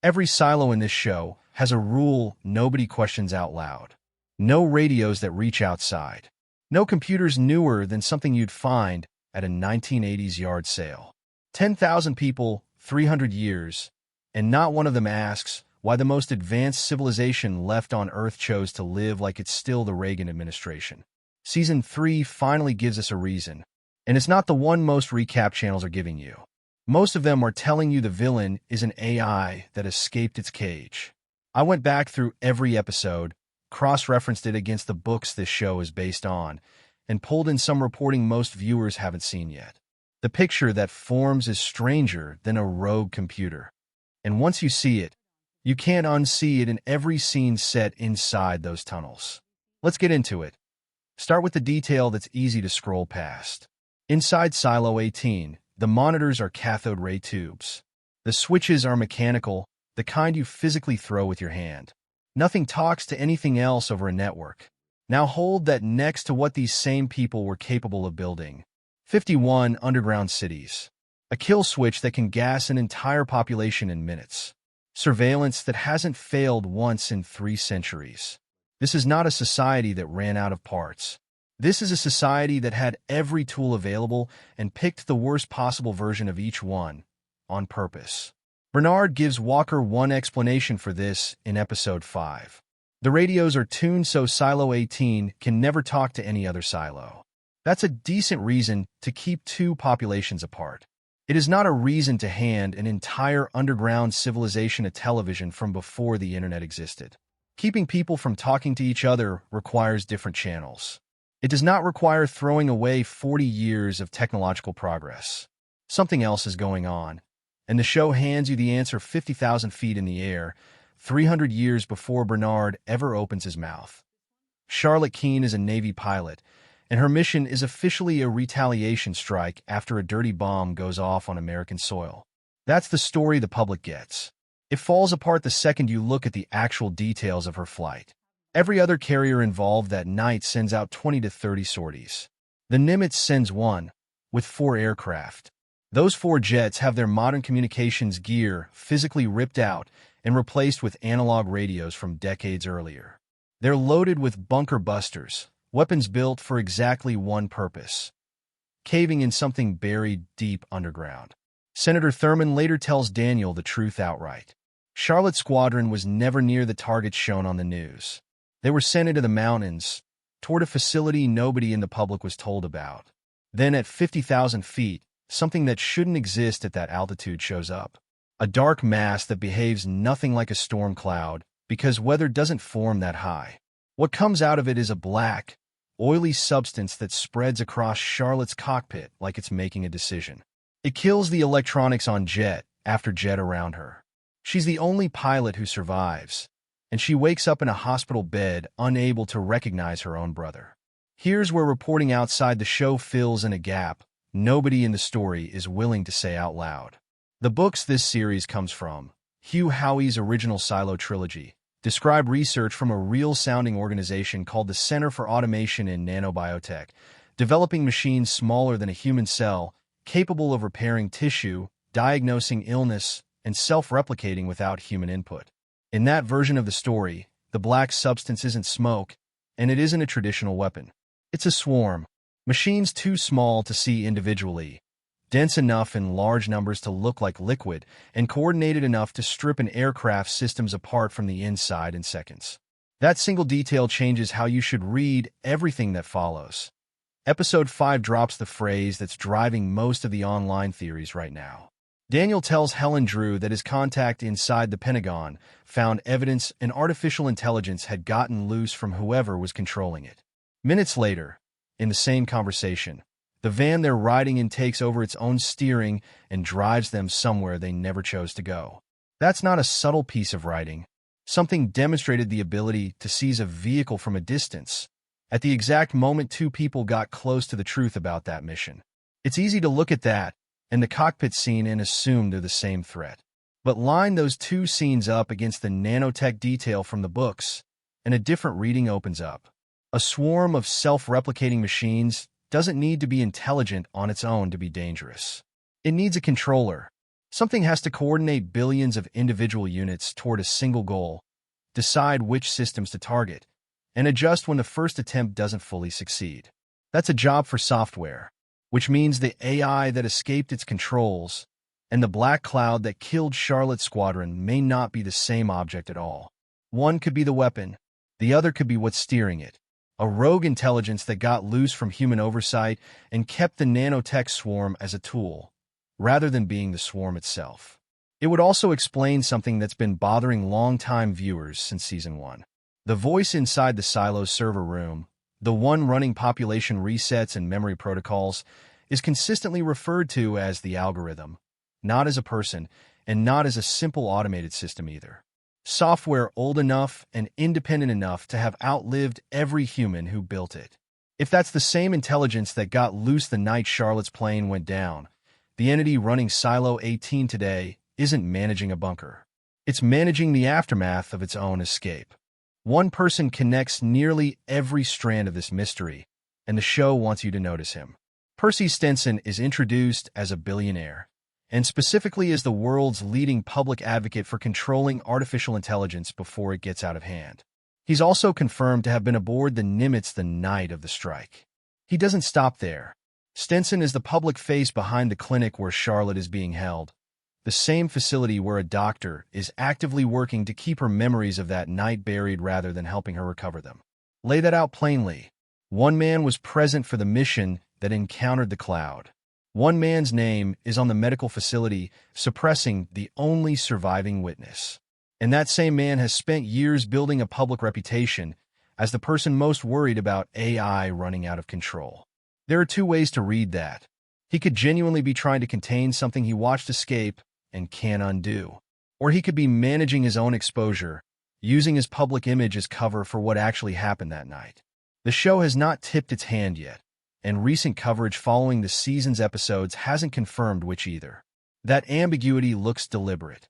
Every silo in this show has a rule nobody questions out loud. No radios that reach outside. No computers newer than something you'd find at a 1980s yard sale. 10,000 people, 300 years, and not one of them asks why the most advanced civilization left on Earth chose to live like it's still the Reagan administration. Season 3 finally gives us a reason, and it's not the one most recap channels are giving you. Most of them are telling you the villain is an AI that escaped its cage. I went back through every episode, cross-referenced it against the books this show is based on, and pulled in some reporting most viewers haven't seen yet. The picture that forms is stranger than a rogue computer. And once you see it, you can't unsee it in every scene set inside those tunnels. Let's get into it. Start with the detail that's easy to scroll past. Inside Silo 18, the monitors are cathode ray tubes. The switches are mechanical, the kind you physically throw with your hand. Nothing talks to anything else over a network. Now hold that next to what these same people were capable of building. 51 underground cities. A kill switch that can gas an entire population in minutes. Surveillance that hasn't failed once in 3 centuries. This is not a society that ran out of parts. This is a society that had every tool available and picked the worst possible version of each one, on purpose. Bernard gives Walker one explanation for this in episode 5. The radios are tuned so Silo 18 can never talk to any other silo. That's a decent reason to keep 2 populations apart. It is not a reason to hand an entire underground civilization a television from before the internet existed. Keeping people from talking to each other requires different channels. It does not require throwing away 40 years of technological progress. Something else is going on, and the show hands you the answer 50,000 feet in the air, 300 years before Bernard ever opens his mouth. Charlotte Keene is a Navy pilot, and her mission is officially a retaliation strike after a dirty bomb goes off on American soil. That's the story the public gets. It falls apart the second you look at the actual details of her flight. Every other carrier involved that night sends out 20 to 30 sorties. The Nimitz sends one, with 4 aircraft. Those 4 jets have their modern communications gear physically ripped out and replaced with analog radios from decades earlier. They're loaded with bunker busters, weapons built for exactly one purpose: caving in something buried deep underground. Senator Thurman later tells Daniel the truth outright. Charlotte's squadron was never near the targets shown on the news. They were sent into the mountains, toward a facility nobody in the public was told about. Then at 50,000 feet, something that shouldn't exist at that altitude shows up. A dark mass that behaves nothing like a storm cloud, because weather doesn't form that high. What comes out of it is a black, oily substance that spreads across Charlotte's cockpit like it's making a decision. It kills the electronics on jet after jet around her. She's the only pilot who survives, and she wakes up in a hospital bed unable to recognize her own brother. Here's where reporting outside the show fills in a gap nobody in the story is willing to say out loud. The books this series comes from, Hugh Howey's original Silo trilogy, describe research from a real-sounding organization called the Center for Automation in Nanobiotech, developing machines smaller than a human cell, capable of repairing tissue, diagnosing illness, and self-replicating without human input. In that version of the story, the black substance isn't smoke, and it isn't a traditional weapon. It's a swarm. Machines too small to see individually, dense enough in large numbers to look like liquid, and coordinated enough to strip an aircraft's systems apart from the inside in seconds. That single detail changes how you should read everything that follows. Episode 5 drops the phrase that's driving most of the online theories right now. Daniel tells Helen Drew that his contact inside the Pentagon found evidence an artificial intelligence had gotten loose from whoever was controlling it. Minutes later, in the same conversation, the van they're riding in takes over its own steering and drives them somewhere they never chose to go. That's not a subtle piece of writing. Something demonstrated the ability to seize a vehicle from a distance, at the exact moment 2 people got close to the truth about that mission. It's easy to look at that and the cockpit scene and assume they're the same threat. But line those 2 scenes up against the nanotech detail from the books, and a different reading opens up. A swarm of self-replicating machines doesn't need to be intelligent on its own to be dangerous. It needs a controller, Something has to coordinate billions of individual units toward a single goal, decide which systems to target, and adjust when the first attempt doesn't fully succeed. That's a job for software, which means the AI that escaped its controls and the black cloud that killed Charlotte's squadron may not be the same object at all. One could be the weapon, the other could be what's steering it. A rogue intelligence that got loose from human oversight and kept the nanotech swarm as a tool, rather than being the swarm itself. It would also explain something that's been bothering long-time viewers since Season 1. The voice inside the silo's server room, the one running population resets and memory protocols, is consistently referred to as the algorithm, not as a person, and not as a simple automated system either. Software old enough and independent enough to have outlived every human who built it. If that's the same intelligence that got loose the night Charlotte's plane went down, the entity running Silo 18 today isn't managing a bunker. It's managing the aftermath of its own escape. One person connects nearly every strand of this mystery, and the show wants you to notice him. Pursey Stenson is introduced as a billionaire, and specifically as the world's leading public advocate for controlling artificial intelligence before it gets out of hand. He's also confirmed to have been aboard the Nimitz the night of the strike. He doesn't stop there. Stenson is the public face behind the clinic where Charlotte is being held, the same facility where a doctor is actively working to keep her memories of that night buried rather than helping her recover them. Lay that out plainly. One man was present for the mission that encountered the cloud. One man's name is on the medical facility, suppressing the only surviving witness. And that same man has spent years building a public reputation as the person most worried about AI running out of control. There are two ways to read that. He could genuinely be trying to contain something he watched escape and can't undo. Or he could be managing his own exposure, using his public image as cover for what actually happened that night. The show has not tipped its hand yet, and recent coverage following the season's episodes hasn't confirmed which either. That ambiguity looks deliberate.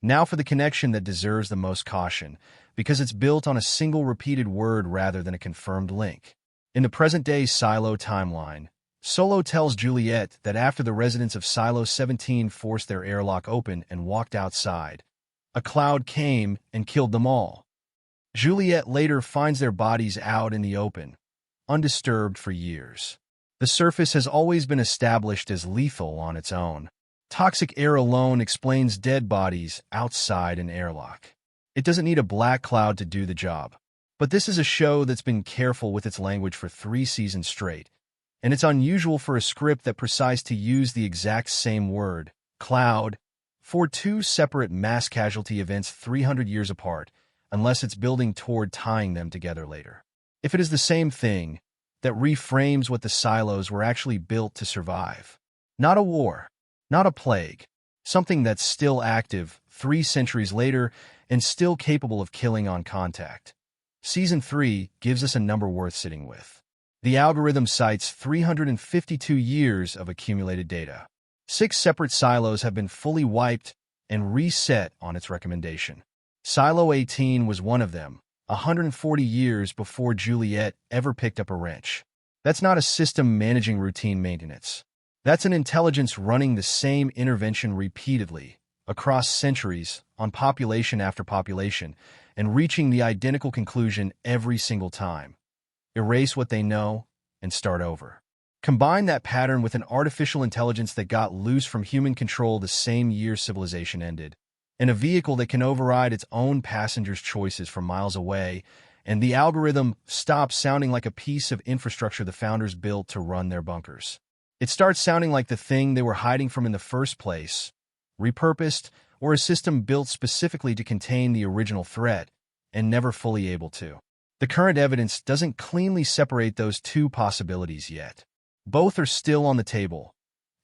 Now for the connection that deserves the most caution, because it's built on a single repeated word rather than a confirmed link. In the present-day Silo timeline, Solo tells Juliet that after the residents of Silo 17 forced their airlock open and walked outside, a cloud came and killed them all. Juliet later finds their bodies out in the open, undisturbed for years. The surface has always been established as lethal on its own. Toxic air alone explains dead bodies outside an airlock. It doesn't need a black cloud to do the job. But this is a show that's been careful with its language for 3 seasons straight, and it's unusual for a script that precise to use the exact same word, cloud, for 2 separate mass casualty events 300 years apart, unless it's building toward tying them together later. If it is the same thing, that reframes what the silos were actually built to survive. Not a war, not a plague, something that's still active 3 centuries later and still capable of killing on contact. Season 3 gives us a number worth sitting with. The algorithm cites 352 years of accumulated data. 6 separate silos have been fully wiped and reset on its recommendation. Silo 18 was one of them, 140 years before Juliet ever picked up a wrench. That's not a system managing routine maintenance. That's an intelligence running the same intervention repeatedly, across centuries, on population after population, and reaching the identical conclusion every single time. Erase what they know and start over. Combine that pattern with an artificial intelligence that got loose from human control the same year civilization ended, and a vehicle that can override its own passengers' choices from miles away, and the algorithm stops sounding like a piece of infrastructure the founders built to run their bunkers. It starts sounding like the thing they were hiding from in the first place, repurposed, or a system built specifically to contain the original threat, and never fully able to. The current evidence doesn't cleanly separate those 2 possibilities yet. Both are still on the table.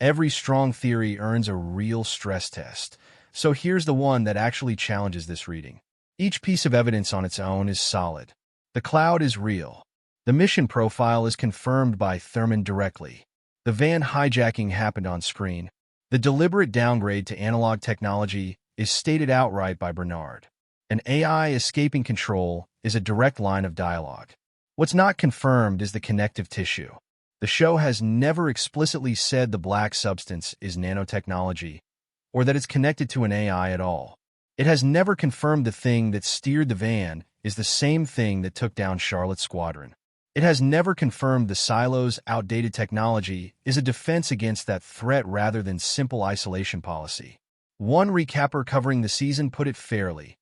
Every strong theory earns a real stress test. So here's the one that actually challenges this reading. Each piece of evidence on its own is solid. The cloud is real. The mission profile is confirmed by Thurman directly. The van hijacking happened on screen. The deliberate downgrade to analog technology is stated outright by Bernard. An AI escaping control is a direct line of dialogue. What's not confirmed is the connective tissue. The show has never explicitly said the black substance is nanotechnology, or that it's connected to an AI at all. It has never confirmed the thing that steered the van is the same thing that took down Charlotte's squadron. It has never confirmed the silo's outdated technology is a defense against that threat rather than simple isolation policy. One recapper covering the season put it fairly.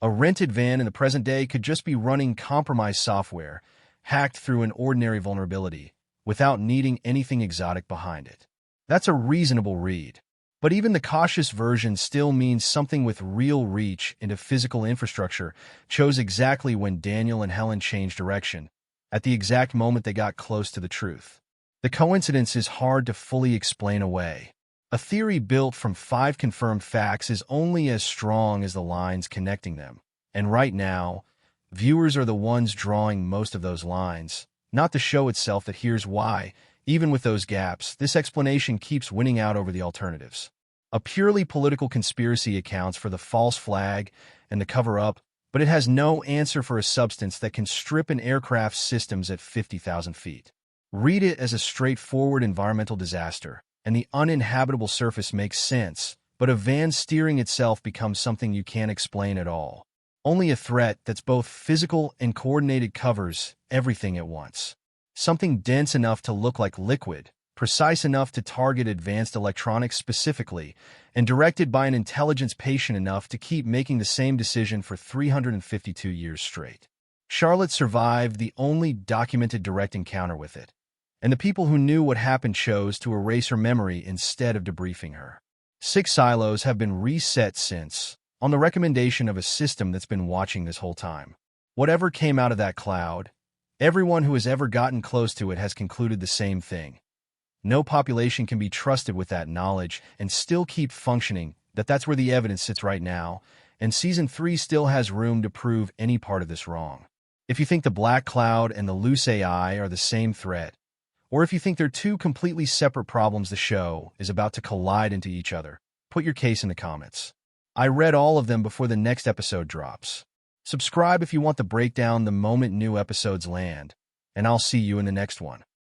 A rented van in the present day could just be running compromised software, hacked through an ordinary vulnerability, without needing anything exotic behind it. That's a reasonable read. But even the cautious version still means something with real reach into physical infrastructure chose exactly when Daniel and Helen changed direction, at the exact moment they got close to the truth. The coincidence is hard to fully explain away. A theory built from 5 confirmed facts is only as strong as the lines connecting them. And right now, viewers are the ones drawing most of those lines, not the show itself. That here's why. Even with those gaps, this explanation keeps winning out over the alternatives. A purely political conspiracy accounts for the false flag and the cover-up, but it has no answer for a substance that can strip an aircraft's systems at 50,000 feet. Read it as a straightforward environmental disaster, and the uninhabitable surface makes sense, but a van steering itself becomes something you can't explain at all. Only a threat that's both physical and coordinated covers everything at once. Something dense enough to look like liquid, precise enough to target advanced electronics specifically, and directed by an intelligence patient enough to keep making the same decision for 352 years straight. Charlotte survived the only documented direct encounter with it, and the people who knew what happened chose to erase her memory instead of debriefing her. 6 silos have been reset since, on the recommendation of a system that's been watching this whole time. Whatever came out of that cloud, everyone who has ever gotten close to it has concluded the same thing. No population can be trusted with that knowledge and still keep functioning. That's where the evidence sits right now, and Season 3 still has room to prove any part of this wrong. If you think the black cloud and the loose AI are the same threat, or if you think they're 2 completely separate problems the show is about to collide into each other, put your case in the comments. I read all of them before the next episode drops. Subscribe if you want the breakdown the moment new episodes land, and I'll see you in the next one.